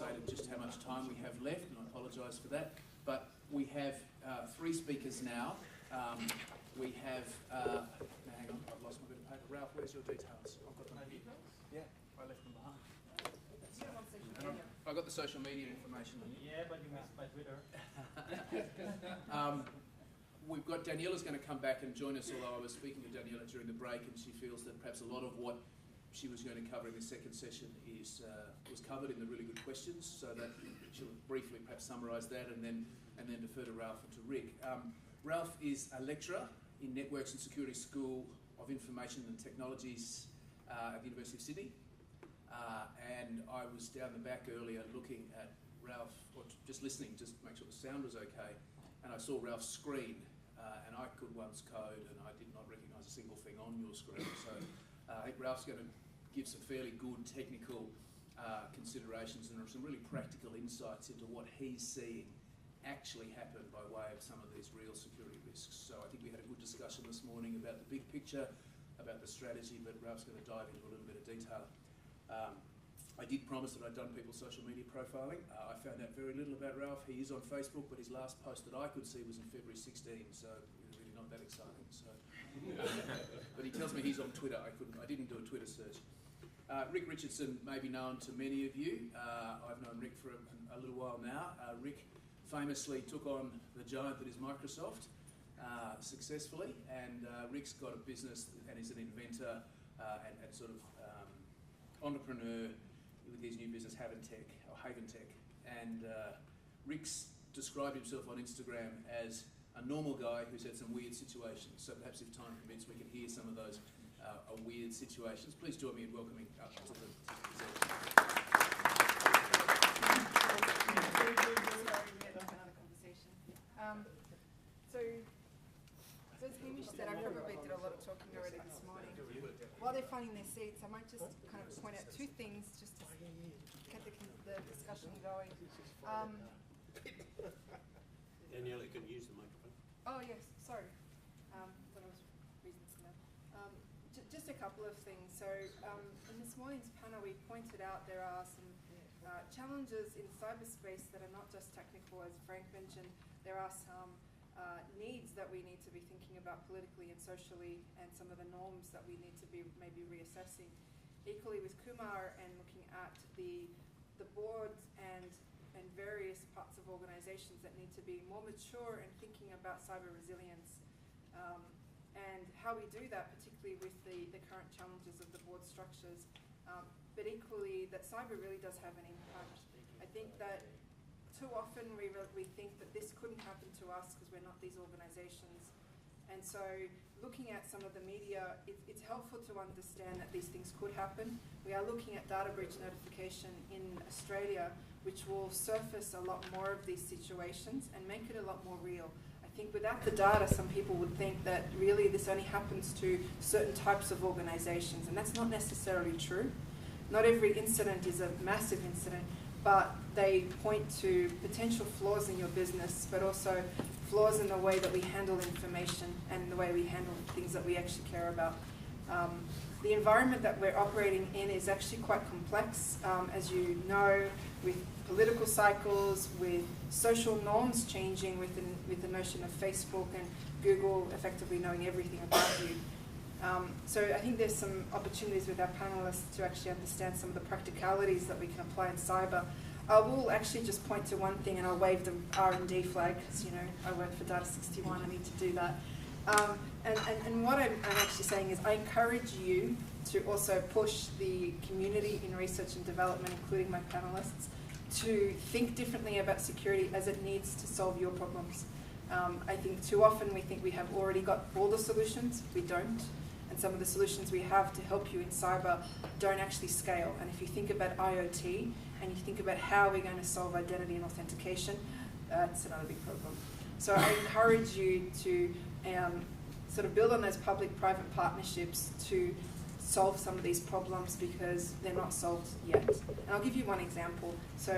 understated just how much time we have left, and I apologise for that. But we have 3 speakers now. We have, now hang on, I've lost my bit of paper. Ralph, where's your details? I've got them here. Yeah, I left them behind. I got the social media information. Yeah, but you missed my Twitter. We've got Daniella's going to come back and join us, although I was speaking to Daniella during the break, and she feels that perhaps a lot of what she was going to cover in the second session was covered in the really good questions, so that she'll briefly perhaps summarise that and then defer to Ralph and to Rick. Ralph is a lecturer in Networks and Security School of Information and Technologies at the University of Sydney. And I was down the back earlier looking at Ralph, or just listening, just to make sure the sound was okay, and I saw Ralph's screen, and I could once code, and I did not recognise a single thing on your screen. So I think Ralph's going to give some fairly good technical considerations and some really practical insights into what he's seeing actually happen by way of some of these real security risks. So I think we had a good discussion this morning about the big picture, about the strategy, but Ralph's going to dive into a little bit of detail. I did promise that I'd done people's social media profiling. I found out very little about Ralph. He is on Facebook, but his last post that I could see was in February 16, so really not that exciting. So, but he tells me he's on Twitter. I didn't do a Twitter search. Rick Richardson may be known to many of you. I've known Rick for a little while now. Rick famously took on the giant that is Microsoft successfully, and Rick's got a business and is an inventor and sort of entrepreneur with his new business Haventec, and Rick's described himself on Instagram as a normal guy who's had some weird situations. So perhaps if time permits, we can hear some of those weird situations. Please join me in welcoming up to the So as Hamish said, I probably did a lot of talking already this morning. While they're finding their seats, I might just kind of point out 2 things just to get the discussion going. Daniella, can you use the microphone? Oh yes, sorry. Thought I was reading some of that. Just a couple of things. So in this morning's panel, we pointed out there are some challenges in cyberspace that are not just technical, as Frank mentioned. There are some needs that we need to be thinking about politically and socially, and some of the norms that we need to be maybe reassessing. Equally with Kumar and looking at the boards and various parts of organisations that need to be more mature and thinking about cyber resilience, and how we do that, particularly with the current challenges of the board structures, but equally that cyber really does have an impact. I think that too often we think that this couldn't happen to us because we're not these organisations. And so looking at some of the media, it's helpful to understand that these things could happen. We are looking at data breach notification in Australia, which will surface a lot more of these situations and make it a lot more real. I think without the data, some people would think that really this only happens to certain types of organisations, and that's not necessarily true. Not every incident is a massive incident, but they point to potential flaws in your business, but also flaws in the way that we handle information and the way we handle things that we actually care about. The environment that we're operating in is actually quite complex, as you know, with political cycles, with social norms changing, with the notion of Facebook and Google effectively knowing everything about you. So I think there's some opportunities with our panelists to actually understand some of the practicalities that we can apply in cyber. I will actually just point to one thing, and I'll wave the R&D flag, because I work for Data 61, I need to do that. And what I'm actually saying is I encourage you to also push the community in research and development, including my panelists, to think differently about security as it needs to solve your problems. I think too often we think we have already got all the solutions. We don't. And some of the solutions we have to help you in cyber don't actually scale. And if you think about IoT and you think about how we're going to solve identity and authentication, that's another big problem. So I encourage you to sort of build on those public-private partnerships to solve some of these problems, because they're not solved yet. And I'll give you one example. So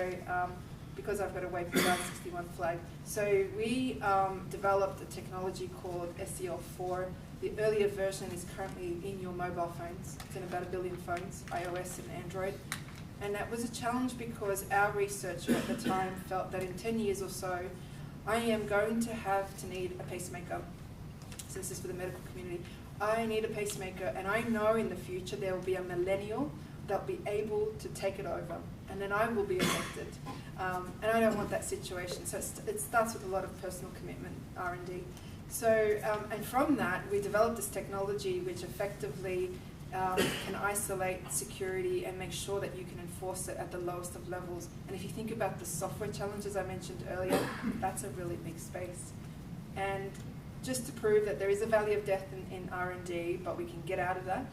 because I've got to wave the Data 61 flag. So we developed a technology called SEL4. The earlier version is currently in your mobile phones. It's in about 1 billion phones, iOS and Android. And that was a challenge because our researcher at the time felt that in 10 years or so, I am going to have to need a pacemaker. So this is for the medical community. I need a pacemaker, and I know in the future there will be a millennial that'll be able to take it over, and then I will be affected. And I don't want that situation. So it starts with a lot of personal commitment, R&D. So, and from that, we developed this technology which effectively can isolate security and make sure that you can enforce it at the lowest of levels. And if you think about the software challenges I mentioned earlier, that's a really big space. And just to prove that there is a valley of death in R&D, but we can get out of that,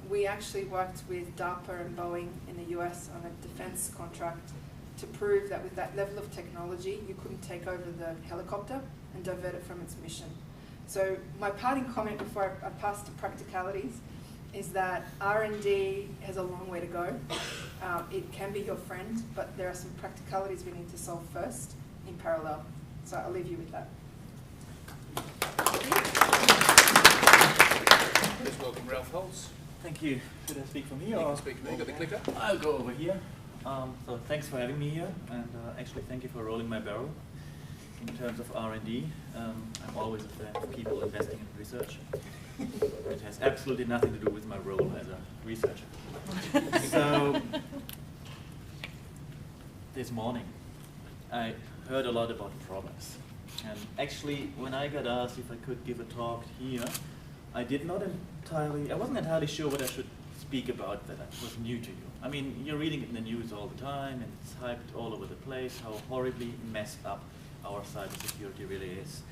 we actually worked with DARPA and Boeing in the US on a defense contract to prove that with that level of technology, you couldn't take over the helicopter and divert it from its mission. So my parting comment before I pass to practicalities is that R&D has a long way to go. It can be your friend, but there are some practicalities we need to solve first in parallel. So I'll leave you with that. Please welcome Ralph Holz. Thank you. Should I speak from here? You or can speak from here. Got the clicker? I'll go over here. So thanks for having me here, and actually thank you for rolling my barrel. In terms of R&D, I'm always a fan of people investing in research. It has absolutely nothing to do with my role as a researcher. So, this morning, I heard a lot about problems. And actually, when I got asked if I could give a talk here, I wasn't entirely sure what I should speak about that was new to you. I mean, you're reading it in the news all the time, and it's hyped all over the place, how horribly messed up our cybersecurity really is.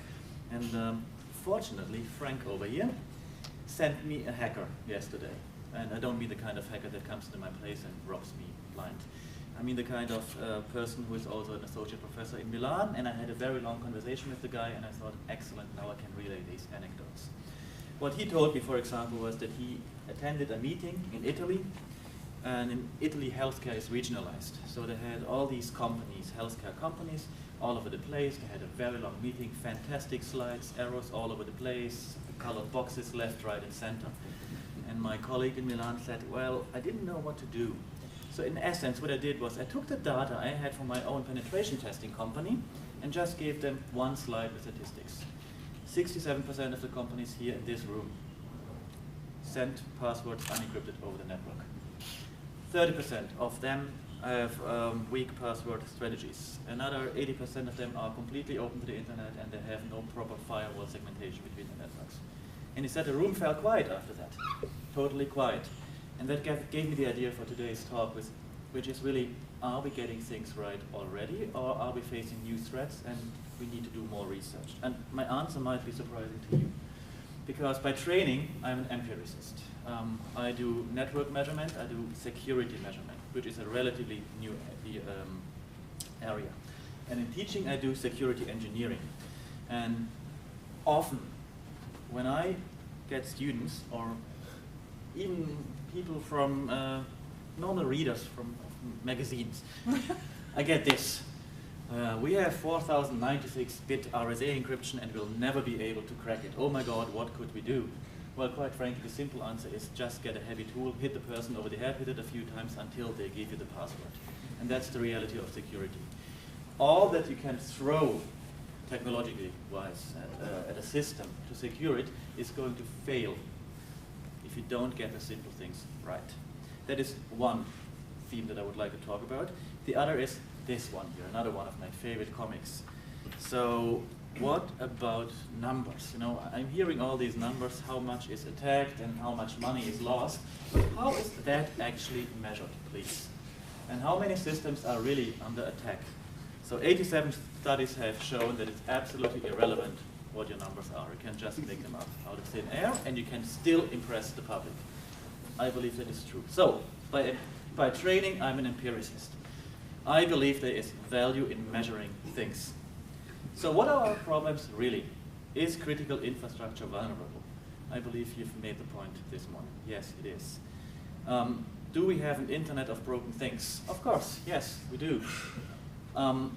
And fortunately, Frank over here sent me a hacker yesterday. And I don't mean the kind of hacker that comes into my place and robs me blind. I mean the kind of person who is also an associate professor in Milan, and I had a very long conversation with the guy, and I thought, excellent, now I can relay these anecdotes. What he told me, for example, was that he attended a meeting in Italy, and in Italy healthcare is regionalized. So they had all these companies, healthcare companies, all over the place. They had a very long meeting, fantastic slides, arrows all over the place, colored boxes left, right, and center. And my colleague in Milan said, well, I didn't know what to do. So in essence, what I did was I took the data I had from my own penetration testing company and just gave them one slide with statistics. 67% of the companies here in this room sent passwords unencrypted over the network. 30% of them have weak password strategies. Another 80% of them are completely open to the internet, and they have no proper firewall segmentation between the networks. And he said the room fell quiet after that, totally quiet. And that gave me the idea for today's talk, which is really, are we getting things right already, or are we facing new threats and we need to do more research? And my answer might be surprising to you, because by training, I'm an empiricist. I do network measurement, I do security measurement, which is a relatively new area. And in teaching, I do security engineering. And often, when I get students, or even people from normal readers from magazines, I get this. We have 4096-bit RSA encryption and we'll never be able to crack it. Oh my God, what could we do? Well, quite frankly, the simple answer is just get a heavy tool, hit the person over the head, hit it a few times until they give you the password. And that's the reality of security. All that you can throw technologically wise at a system to secure it is going to fail if you don't get the simple things right. That is one theme that I would like to talk about. The other is this one here, another one of my favorite comics. So what about numbers? You know, I'm hearing all these numbers, how much is attacked and how much money is lost. But how is that actually measured, please? And how many systems are really under attack? So 87 studies have shown that it's absolutely irrelevant what your numbers are. You can just make them up out of thin air and you can still impress the public. I believe that is true. So by training, I'm an empiricist. I believe there is value in measuring things. So what are our problems really? Is critical infrastructure vulnerable? I believe you've made the point this morning. Yes, it is. Do we have an internet of broken things? Of course, yes, we do.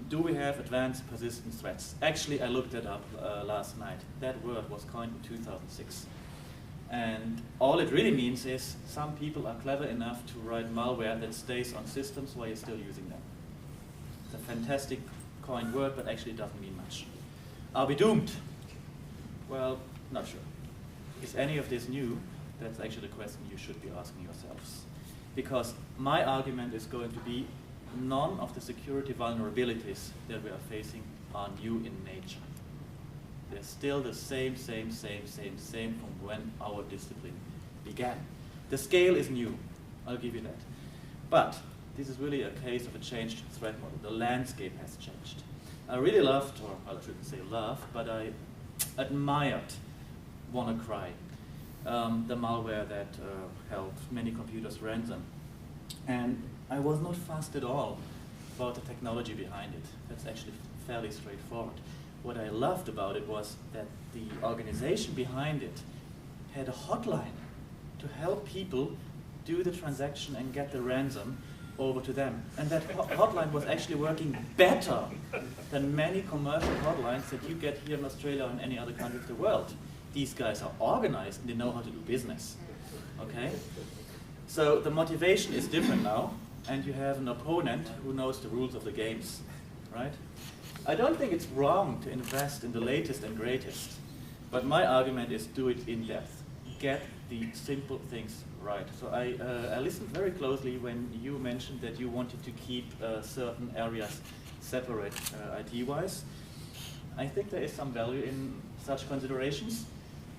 Do we have advanced persistent threats? Actually, I looked that up last night. That word was coined in 2006. And all it really means is some people are clever enough to write malware that stays on systems while you're still using them. It's a fantastic coined word, but actually it doesn't mean much. Are we doomed? Well, not sure. Is any of this new? That's actually the question you should be asking yourselves. Because my argument is going to be none of the security vulnerabilities that we are facing are new in nature. They're still the same from when our discipline began. The scale is new, I'll give you that. But this is really a case of a changed threat model. The landscape has changed. I really loved, or I shouldn't say love, but I admired WannaCry, the malware that held many computers ransom. And I was not fussed at all about the technology behind it. That's actually fairly straightforward. What I loved about it was that the organization behind it had a hotline to help people do the transaction and get the ransom over to them. And that hotline was actually working better than many commercial hotlines that you get here in Australia or in any other country of the world. These guys are organized and they know how to do business. Okay? So the motivation is different now, and you have an opponent who knows the rules of the games, right? I don't think it's wrong to invest in the latest and greatest, but my argument is do it in depth. Get the simple things right. So I listened very closely when you mentioned that you wanted to keep certain areas separate IT-wise. I think there is some value in such considerations.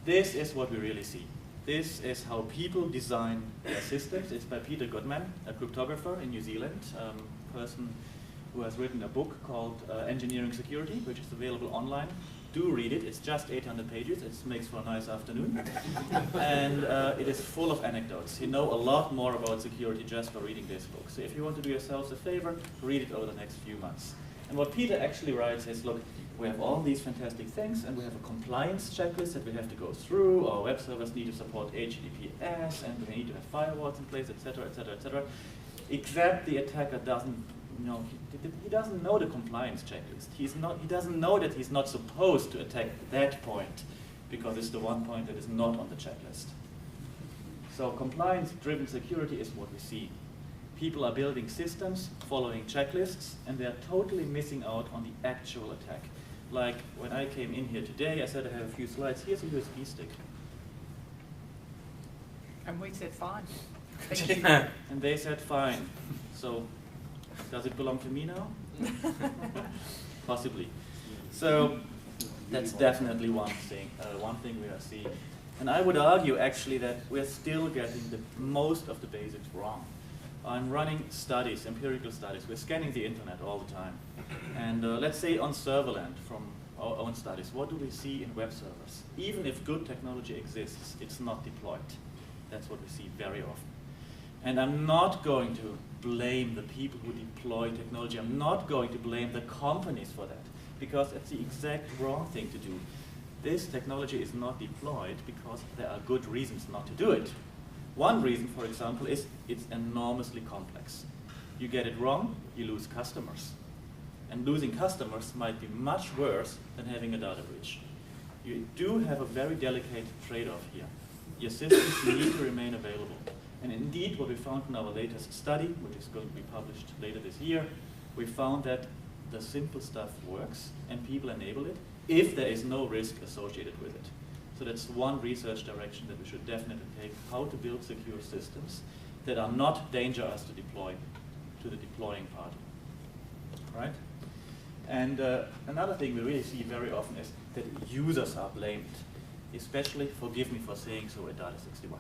This is what we really see. This is how people design their systems. It's by Peter Goodman, a cryptographer in New Zealand, a person who has written a book called Engineering Security, which is available online. Do read it. It's just 800 pages. It makes for a nice afternoon. And it is full of anecdotes. You know a lot more about security just by reading this book. So if you want to do yourselves a favor, read it over the next few months. And what Peter actually writes is, look, we have all these fantastic things, and we have a compliance checklist that we have to go through. Our web servers need to support HTTPS, and we need to have firewalls in place, etc., etc., etc. Except the attacker doesn't know. He doesn't know the compliance checklist. He doesn't know that he's not supposed to attack that point, because it's the one point that is not on the checklist. So compliance-driven security is what we see. People are building systems, following checklists, and they're totally missing out on the actual attack. Like when I came in here today, I said I have a few slides. Here's a USB stick. And we said fine. And they said fine. So does it belong to me now? Possibly. So that's definitely one thing we are seeing. And I would argue actually that we're still getting most of the basics wrong. I'm running studies, empirical studies. We're scanning the internet all the time. And let's say on serverland from our own studies, what do we see in web servers? Even if good technology exists, it's not deployed. That's what we see very often. And I'm not going to blame the people who deploy technology. I'm not going to blame the companies for that, because it's the exact wrong thing to do. This technology is not deployed because there are good reasons not to do it. One reason, for example, is it's enormously complex. You get it wrong, you lose customers. And losing customers might be much worse than having a data breach. You do have a very delicate trade-off here. Your systems need to remain available. And indeed, what we found in our latest study, which is going to be published later this year, we found that the simple stuff works and people enable it if there is no risk associated with it. So that's one research direction that we should definitely take, how to build secure systems that are not dangerous to deploy to the deploying party, right? And another thing we really see very often is that users are blamed, especially, forgive me for saying so, at Data61.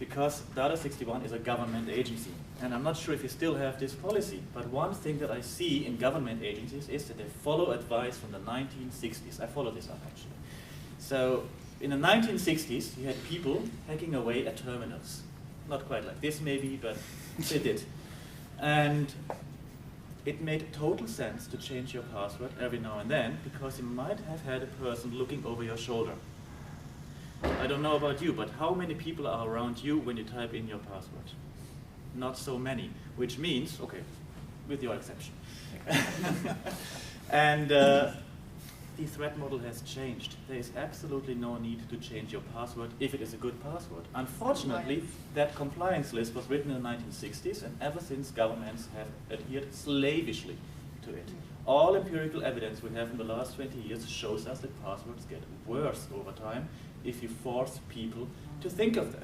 Because Data61 is a government agency, and I'm not sure if you still have this policy, but one thing that I see in government agencies is that they follow advice from the 1960s. I follow this up, actually. So in the 1960s, you had people hacking away at terminals. Not quite like this, maybe, but they did. And it made total sense to change your password every now and then, because you might have had a person looking over your shoulder. I don't know about you, but how many people are around you when you type in your password? Not so many, which means, okay, with your exception. And the the threat model has changed. There is absolutely no need to change your password if it is a good password. Unfortunately, that compliance list was written in the 1960s, and ever since governments have adhered slavishly to it. All empirical evidence we have in the last 20 years shows us that passwords get worse over time if you force people to think of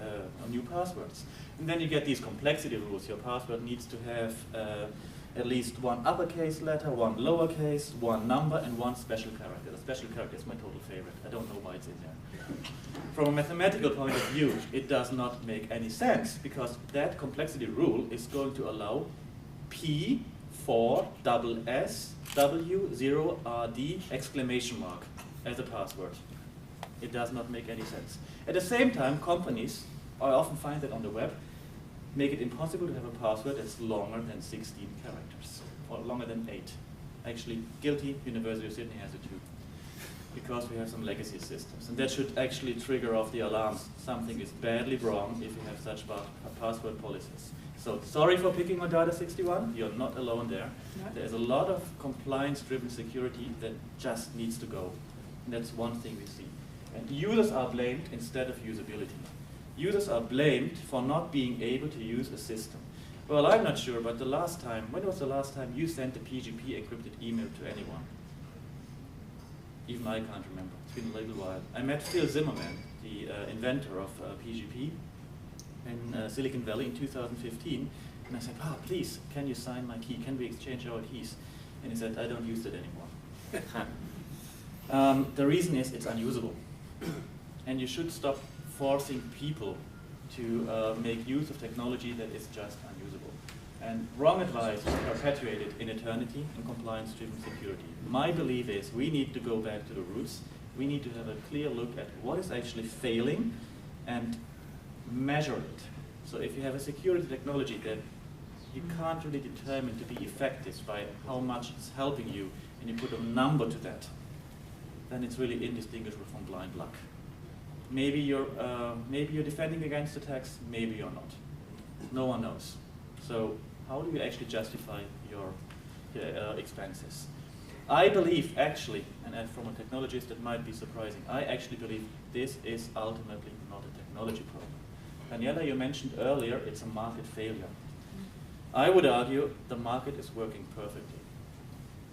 new passwords. And then you get these complexity rules. Your password needs to have at least one uppercase letter, one lowercase, one number, and one special character. The special character is my total favorite. I don't know why it's in there. From a mathematical point of view, it does not make any sense, because that complexity rule is going to allow P, 4, double S, W, 0, RD, exclamation mark as a password. It does not make any sense. At the same time, companies, I often find that on the web, make it impossible to have a password that's longer than 16 characters, or longer than 8. Actually, guilty, University of Sydney has it too, because we have some legacy systems. And that should actually trigger off the alarms. Something is badly wrong if you have such password policies. So sorry for picking on Data 61, you're not alone there. No. There's a lot of compliance-driven security that just needs to go. And that's one thing we see. And users are blamed instead of usability. Users are blamed for not being able to use a system. Well, I'm not sure, but the last time, when was the last time you sent a PGP encrypted email to anyone? Even I can't remember. It's been a little while. I met Phil Zimmerman, the inventor of PGP, in Silicon Valley in 2015, and I said, please, can you sign my key? Can we exchange our keys? And he said, I don't use it anymore. The reason is it's unusable. And you should stop forcing people to make use of technology that is just unusable. And wrong advice is perpetuated in eternity in compliance-driven security. My belief is we need to go back to the roots. We need to have a clear look at what is actually failing and measure it. So if you have a security technology that you can't really determine to be effective by how much it's helping you, and you put a number to that, then it's really indistinguishable from blind luck. Maybe you're defending against attacks, maybe you're not. No one knows. So how do you actually justify your expenses? I believe actually, and from a technologist that might be surprising, I actually believe this is ultimately not a technology problem. Daniella, you mentioned earlier it's a market failure. I would argue the market is working perfectly.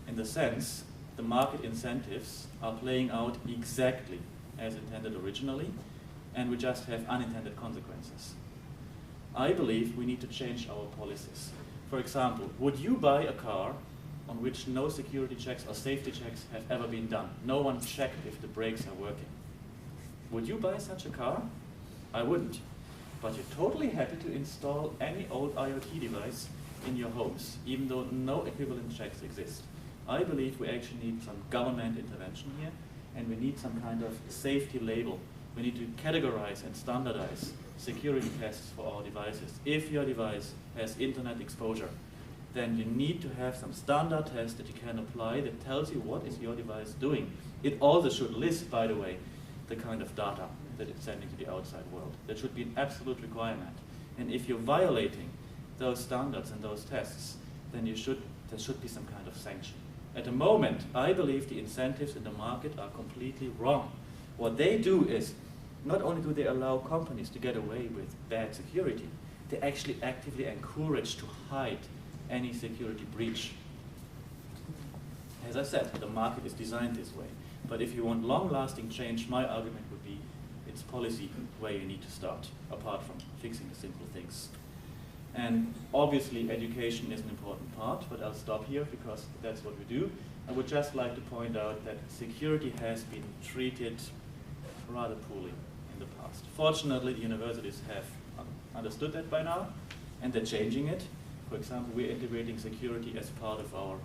In the sense, the market incentives are playing out exactly as intended originally, and we just have unintended consequences. I believe we need to change our policies. For example, would you buy a car on which no security checks or safety checks have ever been done? No one checked if the brakes are working. Would you buy such a car? I wouldn't. But you're totally happy to install any old IoT device in your homes, even though no equivalent checks exist. I believe we actually need some government intervention here, and we need some kind of safety label. We need to categorize and standardize security tests for our devices. If your device has internet exposure, then you need to have some standard test that you can apply that tells you what is your device doing. It also should list, by the way, the kind of data that it's sending to the outside world. That should be an absolute requirement. And if you're violating those standards and those tests, then there should be some kind of sanction. At the moment, I believe the incentives in the market are completely wrong. What they do is, not only do they allow companies to get away with bad security, they actually actively encourage to hide any security breach. As I said, the market is designed this way. But if you want long-lasting change, my argument would be it's policy where you need to start, apart from fixing the simple things. And obviously, education is an important part, but I'll stop here because that's what we do. I would just like to point out that security has been treated rather poorly in the past. Fortunately, the universities have understood that by now, and they're changing it. For example, we're integrating security as part of our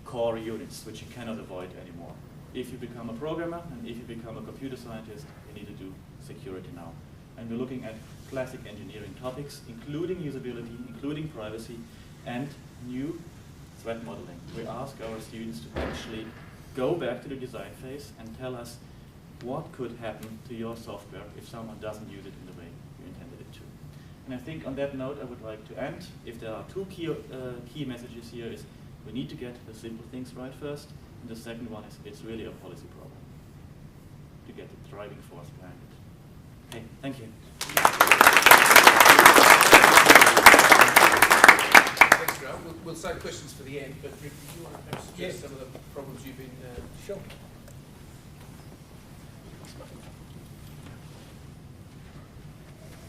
core units, which you cannot avoid anymore. If you become a programmer and if you become a computer scientist, you need to do security now. And we're looking at classic engineering topics, including usability, including privacy, and new threat modeling. We ask our students to actually go back to the design phase and tell us what could happen to your software if someone doesn't use it in the way you intended it to. And I think on that note, I would like to end. If there are two key messages here is we need to get the simple things right first, The second one is it's really a policy problem to get the driving force behind it. Okay, thank you. Thanks, Graham. We'll save questions for the end, but Rick, do you want to perhaps suggest some of the problems you've been Sure.